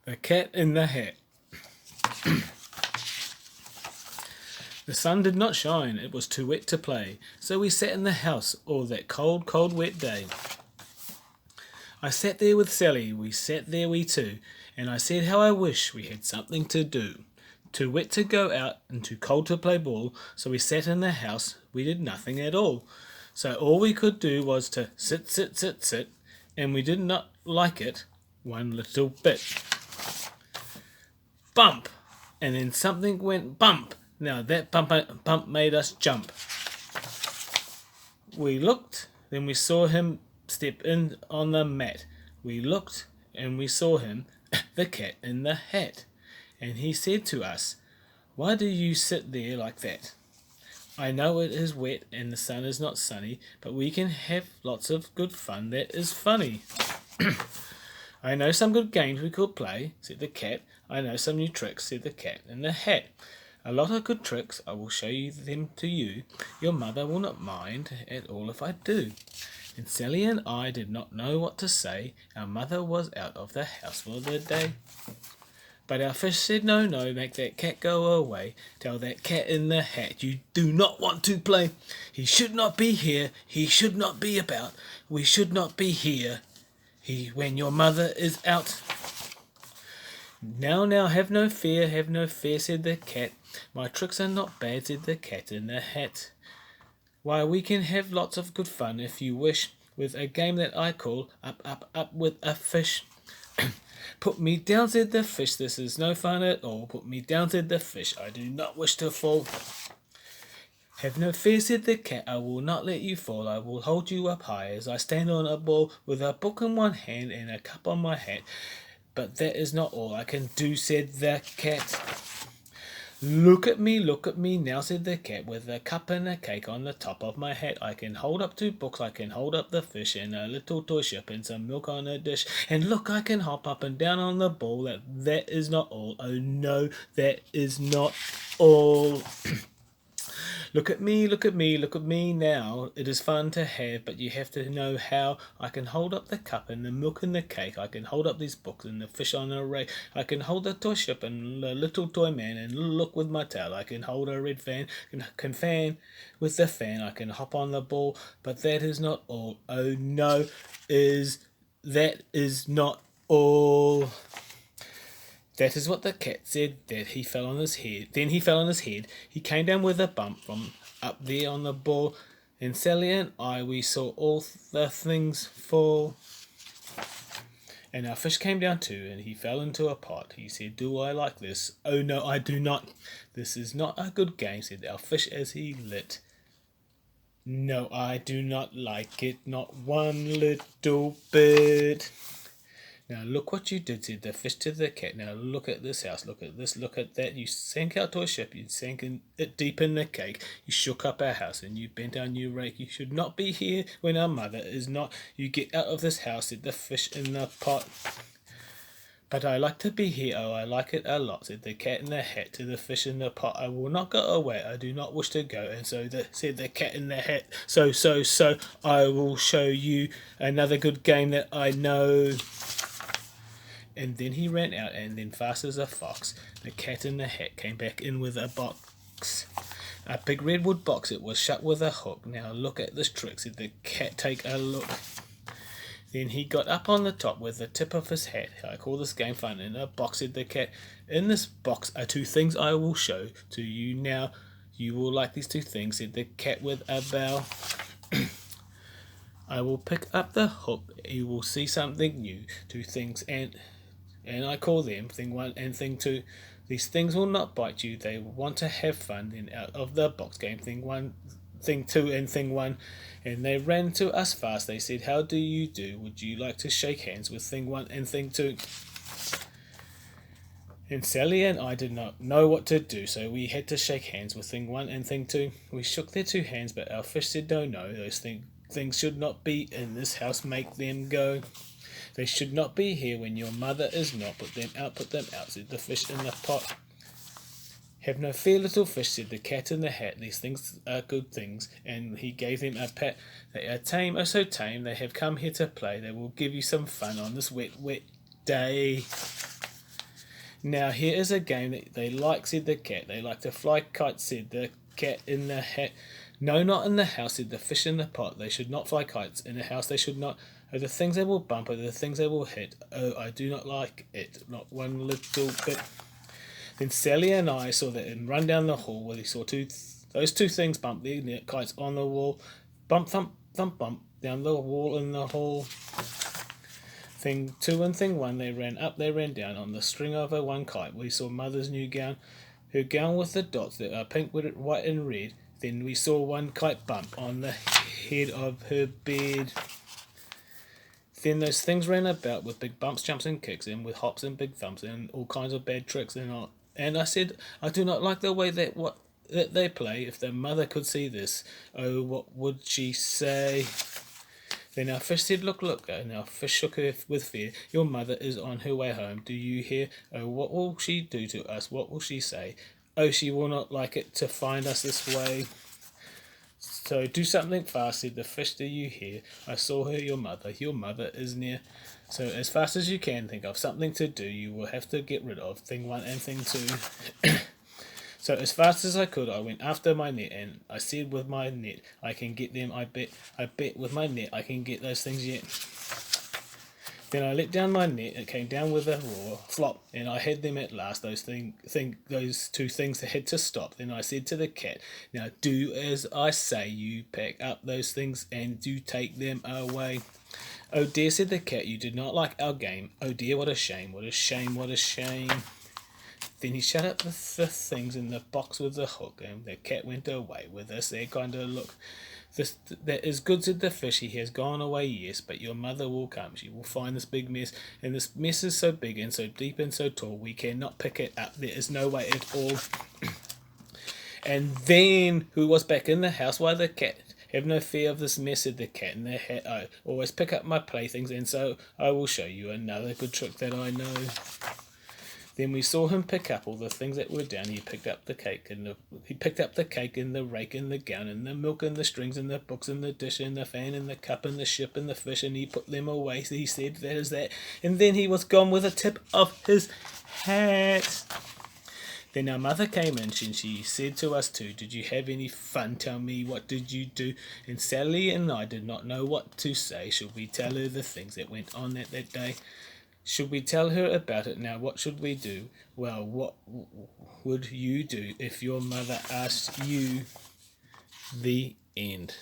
The Cat in the Hat. The sun did not shine, it was too wet to play, so we sat in the house all that cold, cold, wet day. I sat there with Sally, we sat there we two, and I said how I wish we had something to do. Too wet to go out and too cold to play ball, so we sat in the house, we did nothing at all. So all we could do was to sit, sit, sit, sit, and we did not like it one little bit. Bump! And then something went bump. Now that bump made us jump. We looked, then we saw him step in on the mat. We looked, and we saw him, the cat in the hat. And he said to us, "Why do you sit there like that? I know it is wet and the sun is not sunny, but we can have lots of good fun that is funny." "I know some good games we could play," said the cat. "I know some new tricks," said the cat in the hat. "A lot of good tricks, I will show them to you. Your mother will not mind at all if I do." And Sally and I did not know what to say. Our mother was out of the house for the day. But our fish said, "No, no, make that cat go away. Tell that cat in the hat you do not want to play. He should not be here, he should not be about. We should not be here when your mother is out." Now, have no fear, said the cat. "My tricks are not bad," said the cat in the hat. "Why, we can have lots of good fun if you wish, with a game that I call Up, Up, Up with a Fish." "Put me down," said the fish, "this is no fun at all. Put me down," said the fish, "I do not wish to fall." "Have no fear," said the cat, "I will not let you fall. I will hold you up high as I stand on a ball with a book in one hand and a cup on my hat. But that is not all I can do," said the cat. Look at me now," said the cat, "with a cup and a cake on the top of my hat. I can hold up 2 books, I can hold up the fish, and a little toy ship and some milk on a dish. And look, I can hop up and down on the ball. That is not all. Oh no, that is not all." Look at me now. It is fun to have, but you have to know how. I can hold up the cup and the milk and the cake. I can hold up these books and the fish on a rake. I can hold the toy ship and the little toy man and look with my tail. I can hold a red fan, can fan with the fan. I can hop on the ball, but that is not all. Oh no, that is not all. That is what the cat said. That he fell on his head. Then he fell on his head. He came down with a bump from up there on the ball. And Sally and I, we saw all the things fall. And our fish came down too, and he fell into a pot. He said, "Do I like this?" "Oh no, I do not. This is not a good game," said our fish as he lit. "No, I do not like it, not one little bit." "Now look what you did," said the fish to the cat. "Now look at this house, look at this, look at that. You sank our toy ship, you sank it deep in the cake. You shook up our house and you bent down your rake. You should not be here when our mother is not. You get out of this house," said the fish in the pot. "But I like to be here, oh, I like it a lot," said the cat in the hat to the fish in the pot. "I will not go away, I do not wish to go." And so said the cat in the hat, so, I will show you another good game that I know." And then he ran out, and then fast as a fox, the cat in the hat came back in with a box. A big redwood box, it was shut with a hook. "Now look at this trick," said the cat, "take a look." Then he got up on the top with the tip of his hat. "I call this game fun in a box," said the cat. "In this box are 2 things I will show to you now. You will like these 2 things," said the cat with a bow. "I will pick up the hook, you will see something new. 2 things and I call them thing 1 and thing 2. These things will not bite you, they want to have fun." Then out of the box came thing 1, thing 2 and thing 1, and they ran to us fast. They said, "How do you do? Would you like to shake hands with thing 1 and thing 2? And Sally and I did not know what to do, so we had to shake hands with thing 1 and thing 2. We shook their 2 hands, but our fish said, "No, no, those things should not be in this house, make them go. They should not be here when your mother is not. Put them out, said the fish in the pot. "Have no fear, little fish," said the cat in the hat. "These things are good things." And he gave them a pat. "They are tame, oh so tame. They have come here to play. They will give you some fun on this wet, wet day." Now here is a game that they like, said the cat. They like to fly kites, said the cat in the hat. No, not in the house, said the fish in the pot. They should not fly kites. In the house they should not. Oh, the things they will bump, oh, the things they will hit. Oh, I do not like it, not one little bit. Then Sally and I saw that and run down the hall where we saw those two things bump the kites on the wall. Bump, thump, thump, bump, down the wall in the hall. Thing 2 and thing 1, they ran up, they ran down on the string of a one kite. We saw mother's new gown, her gown with the dots that are pink, white and red. Then we saw one kite bump on the head of her bed. Then those things ran about with big bumps, jumps and kicks, and with hops and big thumps and all kinds of bad tricks. And I said, I do not like the way that they play. If their mother could see this, oh, what would she say? Then our fish said, look, look, and our fish shook her with fear. Your mother is on her way home. Do you hear? Oh, what will she do to us? What will she say? Oh, she will not like it to find us this way. So do something fast, said the fish. Do you hear? I saw her, your mother. Your mother is near. So as fast as you can, think of something to do. You will have to get rid of thing 1 and thing 2. So as fast as I could, I went after my net, and I said with my net, I can get them. I bet with my net I can get those things yet. Then I let down my net. It came down with a roar, flop, and I had them at last. Those two things that had to stop. Then I said to the cat, now do as I say. You pack up those things and do take them away. Oh dear, said the cat, you did not like our game. Oh dear, what a shame, what a shame, what a shame. Then he shut up the things in the box with the hook, and the cat went away with a sad kind of look. That is good, said the fish. He has gone away, yes, but your mother will come. She will find this big mess, and this mess is so big and so deep and so tall, we cannot pick it up. There is no way at all. And then, who was back in the house? Why, the cat. Have no fear of this mess, said the cat in the hat. I always pick up my playthings, and so I will show you another good trick that I know. Then we saw him pick up all the things that were down. He picked up the cake and the rake and the gown and the milk and the strings and the books and the dish and the fan and the cup and the ship and the fish, and he put them away. He said, that is that. And then he was gone with a tip of his hat. Then our mother came in, and she said to us too, did you have any fun? Tell me, what did you do? And Sally and I did not know what to say. Should we tell her the things that went on that day? Should we tell her about it now? What should we do? Well, what would you do if your mother asked you? The end.